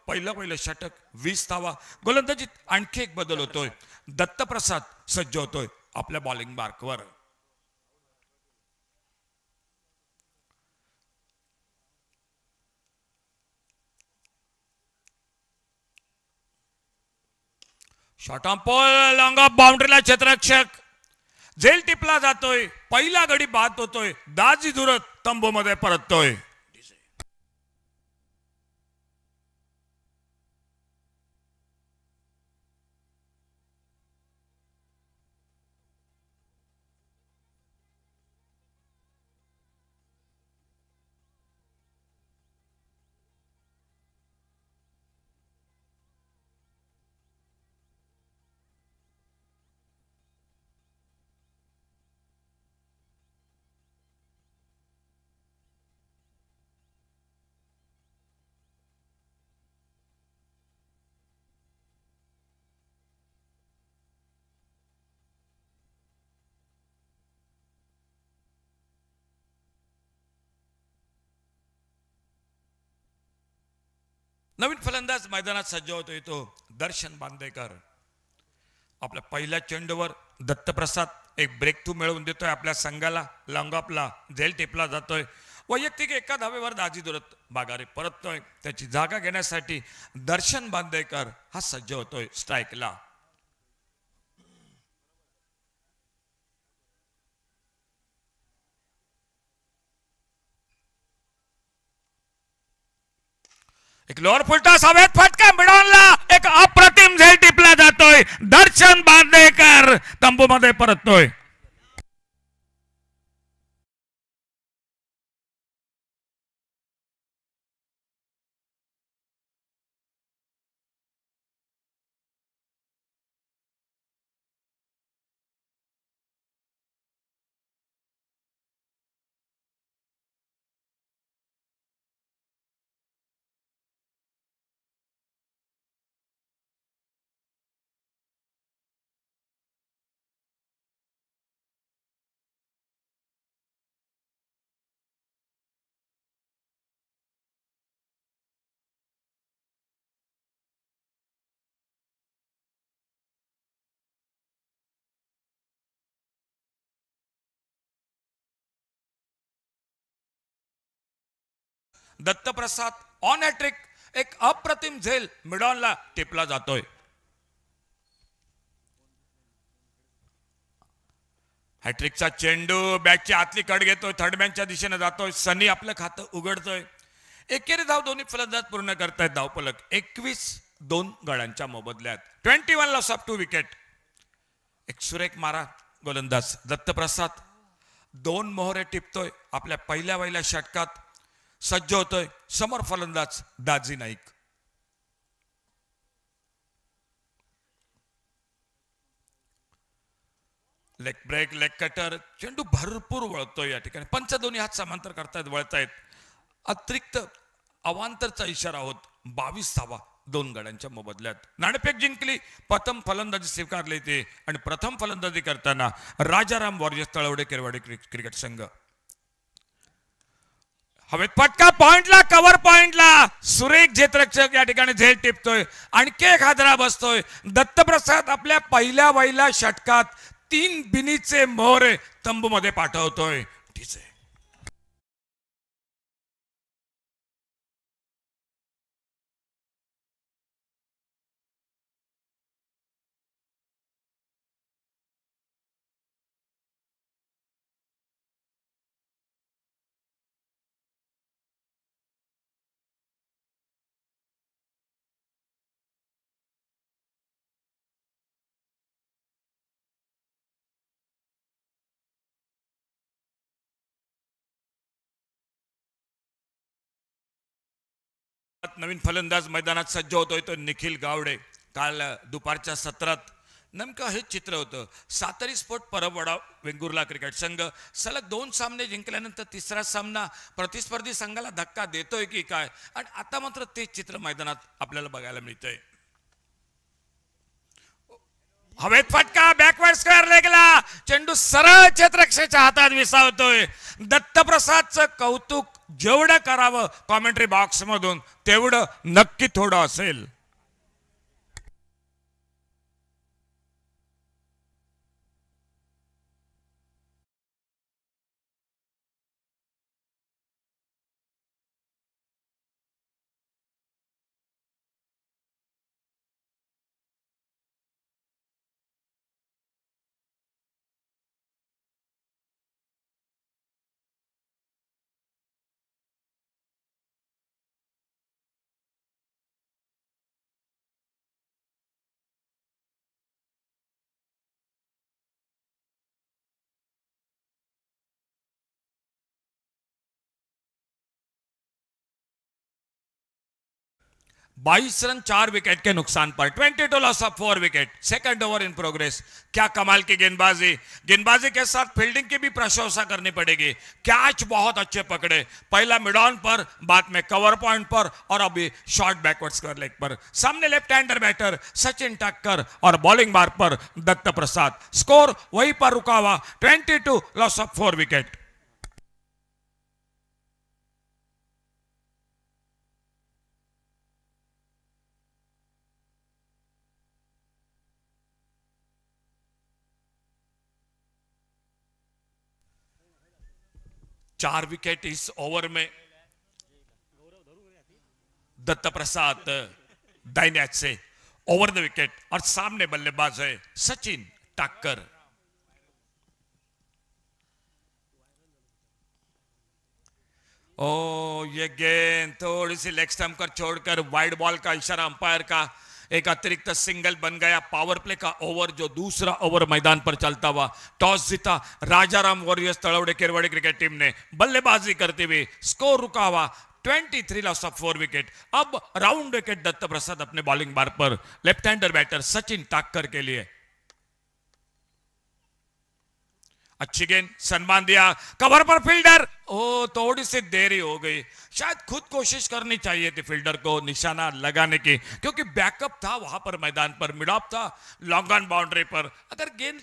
पहिलं षटक 20 धावा. गोलंदाजीत आणखी एक बदल होतोय. दत्तप्रसाद सज्ज होतोय आपल्या बॉलिंग मार्कवर. Shot on pole, long off बाउंड्रीला क्षेत्ररक्षक. झेल टिपला जातोय. पहिला गडी बाद होतोय. दाजी धुरत तंबूमध्ये परततोय. नवीन फलंदाज मैदानात सज्ज होतोय तो दर्शन बांदेकर. आपल्या पहिल्या चेंडूवर दत्तप्रसाद एक ब्रेक थ्रू मिळवून देतोय आपल्या संघाला. लॉंग ऑफला झेल टिपला जातोय. वैयक्तिक एका धावेवर दाजी दुरत बागारे परततोय. त्याची जागा घेण्यासाठी दर्शन बांदेकर हा सज्ज होतोय स्ट्राईकला. एक लोअर फुलटॉस हवेत फटका मिळवला. एक अप्रतिम झेल टिपला जातोय. दर्शन बांदेकर तंबूमध्ये परततोय. Dattaprasad on hat trick. एक अप्रतिम झेल मिडॉनला टिपला जातोय. हॅट्रिकचा चेंडू बॅटची आतली कड घेतोय. थर्डमॅनच्या दिशेने जातोय. सनी आपलं खातं उघडतोय. एकेरी धाव दोन्ही फलंदाज पूर्ण करतायत. धावफलक 21, 2 गड्यांच्या मोबदल्यात. 21 लॉस ऑफ 2 विकेट. एक सुरेख मारा गोलंदाज दत्तप्रसाद 2 मोहरे टिपतोय. आपल्या पहिल्या षटकात सज्ज होतोय. समोर फलंदाज Daji Naik. Leg break, leg cutter. चेंडू भरपूर वळतोय या ठिकाणी. पंच दोन्ही हात समांतर करतायत, वळतायत. अतिरिक्त अवांतरचा इशारा होत 22 धावा 2 गड्यांच्या मोबदल्यात. नाणेफेक जिंकली. प्रथम फलंदाजी स्वीकारली ते आणि प्रथम फलंदाजी करताना राजाराम वॉरियर्स तळवडे केरवाडी क्रिकेट संघ. हवेत फटका पॉइंटला, कव्हर पॉइंटला. सुरेख क्षेत्ररक्षक या ठिकाणी झेल टिपतोय. आणखी एक हादरा बसतोय. दत्तप्रसाद आपल्या पहिल्या षटकात 3 बिनीचे मोहरे तंबूमध्ये पाठवतोय. ठीक आहे. नवीन फलंदाज मैदानात सज्ज होतोय तो निखिल गावडे. काल दुपारच्या सत्रात नेमकं हेच चित्र होतं. सातरी स्पोर्ट परबवाडा वेंगुर्ला क्रिकेट संघ सलग 2 सामने जिंकल्यानंतर तिसरा सामना प्रतिस्पर्धी संघाला धक्का देतोय की काय. आणि आता मात्र तेच चित्र मैदानात आपल्याला बघायला मिळतंय. हवेत फटका, बॅकवर्ड स्क्वेअर लेगला, चेंडू सरळ क्षेत्ररक्षकाच्या हातात विसावतोय. दत्तप्रसादचं कौतुक जेवढं करावं कॉमेंट्री बॉक्स मधून तेवढं नक्की थोडं असेल. बाईस रन 4 विकेट के नुकसान पर, 22 loss of 4 wicket. Second over in progress. क्या कमाल की गेंदबाजी. गेंदबाजी के साथ फील्डिंग की भी प्रशंसा करनी पड़ेगी. कैच बहुत अच्छे पकड़े. पहला मिड ऑन पर, बाद में कवर पॉइंट पर और अभी शॉर्ट बैकवर्ड स्क्वायर लेग पर. सामने लेफ्ट हैंडर बैटर सचिन टक्कर और बॉलिंग बार पर दत्त प्रसाद. स्कोर वहीं पर रुका हुआ, 22 लॉस ऑफ 4 विकेट. चार विकेट इस ओवर में. दत्त प्रसाद दाहिने से ओवर द विकेट और सामने बल्लेबाज है सचिन टक्कर. ओ ये गेंद थोड़ी सी लेग स्टंप कर छोड़कर वाइड बॉल का इशारा अंपायर का. एक अतिरिक्त सिंगल बन गया. पावर प्ले का ओवर जो दूसरा ओवर मैदान पर चलता हुआ. टॉस जीता राजाराम वॉरियर्स तलवड़े केरवाड़ी क्रिकेट टीम ने. बल्लेबाजी करते हुए स्कोर रुका हुआ, 23 लॉस ऑफ 4 विकेट. अब राउंड विकेट दत्त प्रसाद अपने बॉलिंग बार पर. लेफ्ट हैंडर बैटर सचिन टाक्कर के लिए. अच्छी गेंद, सम्मान दिया, कवर पर फील्डर. ओ थोड़ी सी देरी हो गई. शायद खुद कोशिश करनी चाहिए थी फील्डर को निशाना लगाने की, क्योंकि बैकअप था वहां पर मैदान पर. मिड ऑफ था, लॉन्ग ऑन बाउंड्री पर. अगर गेंद